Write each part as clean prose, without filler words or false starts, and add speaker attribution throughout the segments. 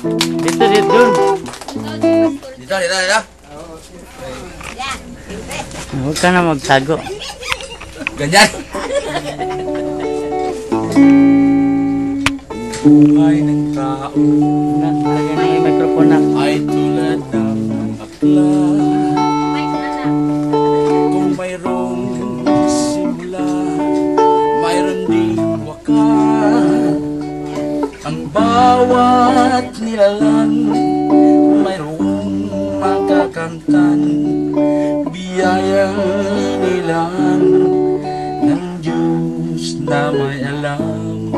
Speaker 1: Dito, dito.
Speaker 2: Dito, dito, dito.
Speaker 1: Huwag ka na magtago.
Speaker 2: Ganyan. Buhay ng tao
Speaker 1: Lagyan na yung microphone na.
Speaker 2: ay tulad ng akla. Kung mayroong simula, mayroon din wakas. Ang bawat nilalang mayroong makakamtan. Biyayang inilaan ng Diyos na may alam.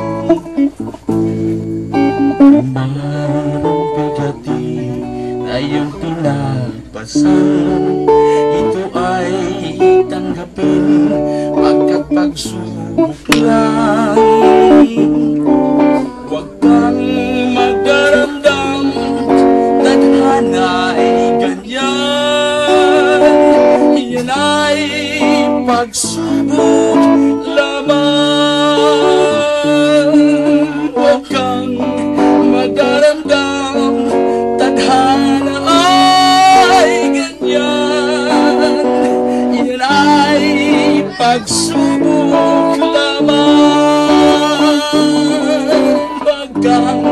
Speaker 2: Marupigati na iyong pinagpasan, ito ay tanggapin pagkat pagsubok lang. Huwag kang magdaramdam, tadhana ay ganyan. Iyan ay pagsubok lamang. Huwag kang magdaramdam, tadhana ay ganyan. Iyan ay pagsubok lamang. Huwag kang